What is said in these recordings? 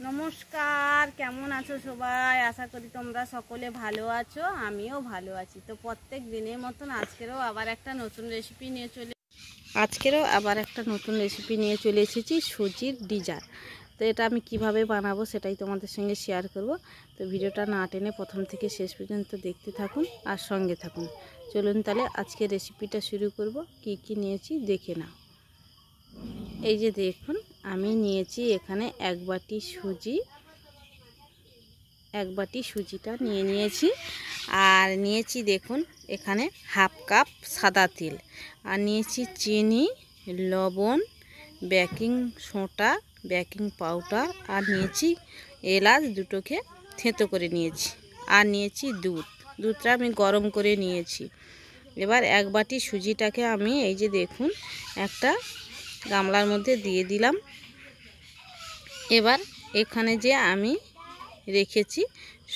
নমস্কার, কেমন আছো সবাই? আশা করি তোমরা সকলে ভালো আছো, আমিও ভালো আছি। তো প্রত্যেক দিনের মতন আজকেরও আবার একটা নতুন রেসিপি নিয়ে চলে এসেছি, সুজির ডিজার। তো এটা আমি কিভাবে বানাবো সেটাই তোমাদের সঙ্গে শেয়ার করব। তো ভিডিওটা না টেনে প্রথম থেকে শেষ পর্যন্ত দেখতে থাকুন আর সঙ্গে থাকুন। চলুন তাহলে আজকে রেসিপিটা শুরু করব। কি কি নিয়েছি দেখে নাও। এই যে দেখুন, আমি নিয়েছি এখানে এক বাটি সুজিটা নিয়েছি। আর নিয়েছি দেখুন এখানে হাফ কাপ সাদা তেল, আর নিয়েছি চিনি, লবণ, বেকিং সোডা, বেকিং পাউডার, আর নিয়েছি এলাচ দুটোকে থেঁতো করে নিয়েছি, আর নিয়েছি দুধটা আমি গরম করে নিয়েছি। এবার এক বাটি সুজিটাকে আমি এই যে দেখুন একটা গামলার মধ্যে দিয়ে দিলাম। এবার এখানে যে আমি রেখেছি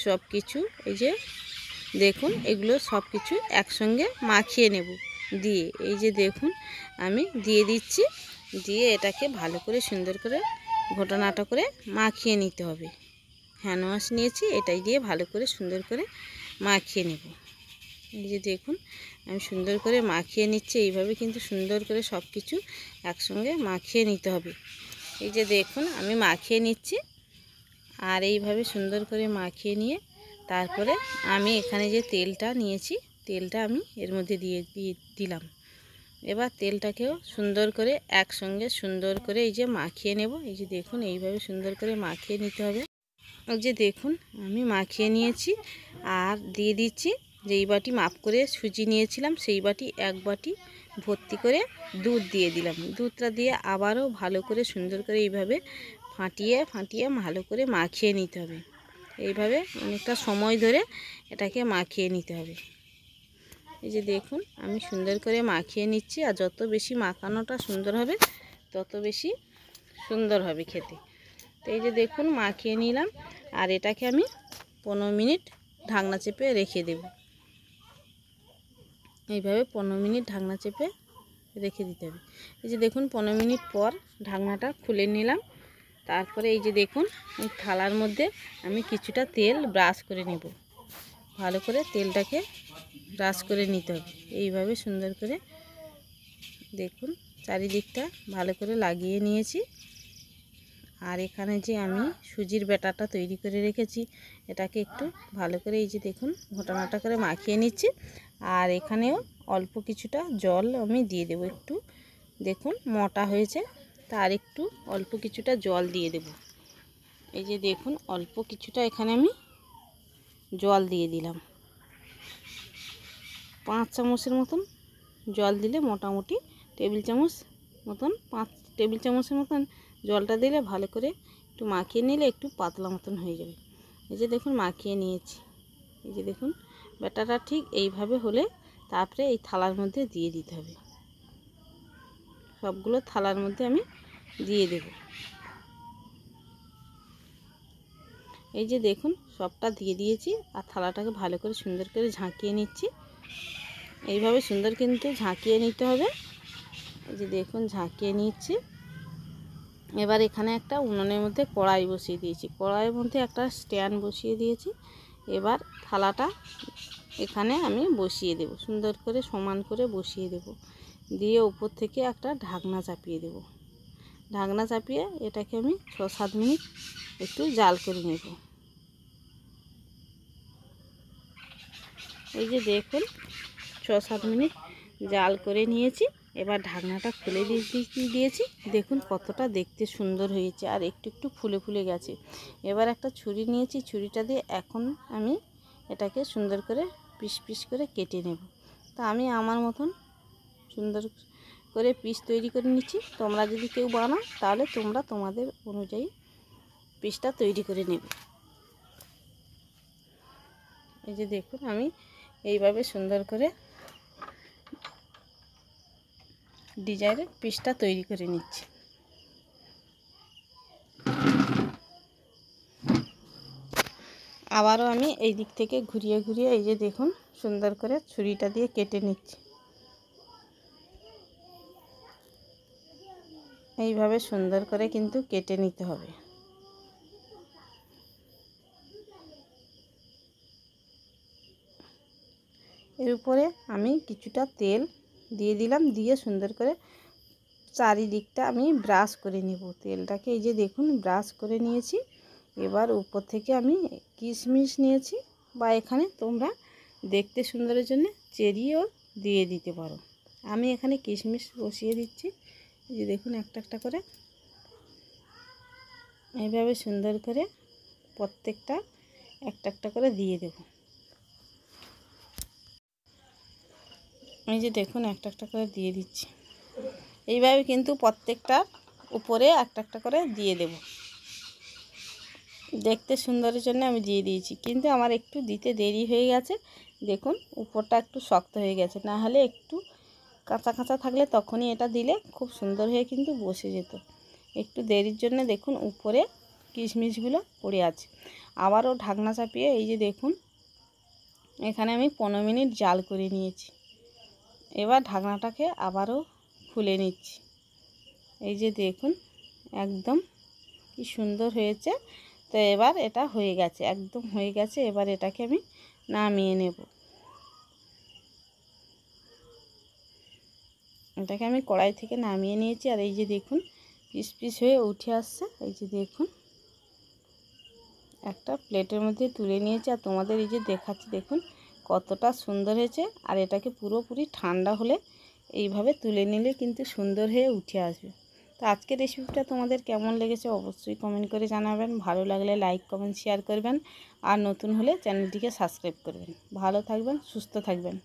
সব কিছু, এই যে দেখুন এগুলো সব কিছু একসঙ্গে মাখিয়ে নেব। দিয়ে এই যে দেখুন আমি দিয়ে দিচ্ছি, দিয়ে এটাকে ভালো করে সুন্দর করে ঘটনাটা করে মাখিয়ে নিতে হবে। হ্যান্ড ওয়াশ নিয়েছি, এটাই দিয়ে ভালো করে সুন্দর করে মাখিয়ে নেব। এই যে দেখুন আমি সুন্দর করে মাখিয়ে নিচ্ছি। এইভাবে কিন্তু সুন্দর করে সব কিছু একসঙ্গে মাখিয়ে নিতে হবে। এই যে দেখুন আমি মাখিয়ে নিচ্ছি, আর এইভাবে সুন্দর করে মাখিয়ে নিয়ে তারপরে আমি এখানে যে তেলটা নিয়েছি তেলটা আমি এর মধ্যে দিয়ে দিলাম। এবার তেলটাকেও সুন্দর করে একসঙ্গে সুন্দর করে এই যে মাখিয়ে নেব। এই যে দেখুন এইভাবে সুন্দর করে মাখিয়ে নিতে হবে। এই যে দেখুন আমি মাখিয়ে নিয়েছি, আর দিয়ে দিচ্ছি যেই বাটি মাপ করে সুজি নিয়েছিলাম সেই বাটি এক বাটি ভর্তি করে দুধ দিয়ে দিলাম। দুধটা দিয়ে আবারও ভালো করে সুন্দর করে এইভাবে ফাটিয়ে ভালো করে মাখিয়ে নিতে হবে। এইভাবে অনেকটা সময় ধরে এটাকে মাখিয়ে নিতে হবে। এই যে দেখুন আমি সুন্দর করে মাখিয়ে নিচ্ছি, আর যত বেশি মাখানোটা সুন্দর হবে তত বেশি সুন্দর হবে খেতে। তো এই যে দেখুন মাখিয়ে নিলাম, আর এটাকে আমি 15 মিনিট ঢাকনা চেপে রেখে দেব। এইভাবে 15 মিনিট ঢাকনা চেপে রেখে দিতে হবে। এই যে দেখুন 15 মিনিট পর ঢাকনাটা খুলে নিলাম। তারপরে এই যে দেখুন এই থালার মধ্যে আমি কিছুটা তেল ব্রাশ করে নেব। ভালো করে তেলটাকে ব্রাশ করে নিতে হবে। এইভাবে সুন্দর করে দেখুন চারিদিকটা ভালো করে লাগিয়ে নিয়েছি। আর এখানে যে আমি সুজির ব্যাটারটা তৈরি করে রেখেছি এটাকে একটু ভালো করে এই যে দেখুন ঘটনাটা করে মাখিয়ে নিচ্ছি। আর এখানেও অল্প কিছুটা জল আমি দিয়ে দেবো। একটু দেখুন মোটা হয়েছে, তার একটু অল্প কিছুটা জল দিয়ে দেব। এই যে দেখুন অল্প কিছুটা এখানে আমি জল দিয়ে দিলাম। 5 চামচের মতন জল দিলে, মোটামুটি টেবিল চামচ মতন 5 টেবিল চামচের মতন জলটা দিলে ভালো করে একটু মাখিয়ে নিলে একটু পাতলা মতন হয়ে যাবে। এই যে দেখুন মাখিয়ে নিয়েছি। এই যে দেখুন ব্যাটারটা ঠিক এইভাবে হলে তারপরে এই থালার মধ্যে দিয়ে দিতে হবে। সবগুলো থালার মধ্যে আমি দিয়ে দেব। এই যে দেখুন সবটা দিয়ে দিয়েছি, আর থালাটাকে ভালো করে সুন্দর করে ঝাঁকিয়ে নিচ্ছি। এইভাবে সুন্দর কিন্তু ঝাঁকিয়ে নিতে হবে। এই যে দেখুন ঝাঁকিয়ে নিচ্ছি। এবার এখানে একটা উনুনের মধ্যে কড়াই বসিয়ে দিয়েছি, কড়াইয়ের মধ্যে একটা স্ট্যান্ড বসিয়ে দিয়েছি। এবার থালাটা এখানে আমি বসিয়ে দেব, সুন্দর করে সমান করে বসিয়ে দেব। দিয়ে উপর থেকে একটা ঢাকনা চাপিয়ে দেব। ঢাকনা চাপিয়ে এটাকে আমি 6-7 মিনিট একটু জাল করে নেব। এই যে দেখুন 6-7 মিনিট জাল করে নিয়েছি। এবার ঢাকনাটা খুলে দিয়েছি। দেখুন কতটা দেখতে সুন্দর হয়েছে, আর একটু একটু ফুলে ফুলে গেছে। এবার একটা ছুরি নিয়েছি, ছুরিটা দিয়ে এখন আমি এটাকে সুন্দর করে পিস পিস করে কেটে নেব। তা আমি আমার মতন সুন্দর করে পিস তৈরি করে নিচ্ছি। তোমরা যদি কেউ বানাও তাহলে তোমরা তোমাদের অনুযায়ী পিসটা তৈরি করে নেবে। এই যে দেখুন আমি এইভাবে সুন্দর করে ডিজাইনের পিসটা তৈরি করে নিচ্ছি। আবারও আমি এই দিক থেকে ঘুরিয়ে ঘুরিয়ে এই যে দেখুন সুন্দর করে ছুরিটা দিয়ে কেটে নিচ্ছি। এইভাবে সুন্দর করে কিন্তু কেটে নিতে হবে। এর উপরে আমি কিছুটা তেল দিয়ে দিলাম, দিয়ে সুন্দর করে চারিদিকটা আমি ব্রাশ করে নেব তেলটাকে। এই যে দেখুন ব্রাশ করে নিয়েছি। এবার উপর থেকে আমি কিশমিশ নিয়েছি, বা এখানে তোমরা দেখতে সুন্দরের জন্য চেরিও দিয়ে দিতে পারো। আমি এখানে কিশমিশ বসিয়ে দিচ্ছি। এই যে দেখুন একটা একটা করে এইভাবে সুন্দর করে প্রত্যেকটা একটা একটা করে দিয়ে দেব। এই যে দেখুন একটা একটা করে দিয়ে দিচ্ছি। এইভাবে কিন্তু প্রত্যেকটার উপরে একটা একটা করে দিয়ে দেব। দেখতে সুন্দরের জন্য আমি দিয়ে দিয়েছি, কিন্তু আমার একটু দিতে দেরি হয়ে গেছে। দেখুন উপরটা একটু শক্ত হয়ে গেছে, না হলে একটু কাঁচা কাঁচা থাকলে তখনই এটা দিলে খুব সুন্দর হয়ে কিন্তু বসে যেত। একটু দেরির জন্য দেখুন উপরে কিশমিশগুলো পড়ে আছে। আবারও ঢাকনা চাপিয়ে এই যে দেখুন এখানে আমি 15 মিনিট জাল করে নিয়েছি। এবার ঢাকনাটাকে আবারও খুলে নিচ্ছি। এই যে দেখুন একদম কি সুন্দর হয়েছে। তো এবার এটা হয়ে গেছে, একদম হয়ে গেছে। এবার এটাকে আমি নামিয়ে নেব। এটাকে আমি কড়াই থেকে নামিয়ে নিয়েছি। আর এই যে দেখুন পিস পিস হয়ে উঠে আসছে। এই যে দেখুন একটা প্লেটের মধ্যে তুলে নিয়েছি, আর তোমাদের এই যে দেখাচ্ছি দেখুন কতটা সুন্দর হয়েছে। আর এটাকে পুরোপুরি ঠান্ডা হলে এইভাবে তুলে নিলে কিন্তু সুন্দর হয়ে উঠে আসবে। তো আজকের রেসিপিটা তোমাদের কেমন লেগেছে অবশ্যই কমেন্ট করে জানাবেন। ভালো লাগলে লাইক কমেন্ট শেয়ার করবেন, আর নতুন হলে চ্যানেলটিকে সাবস্ক্রাইব করবেন। ভালো থাকবেন, সুস্থ থাকবেন।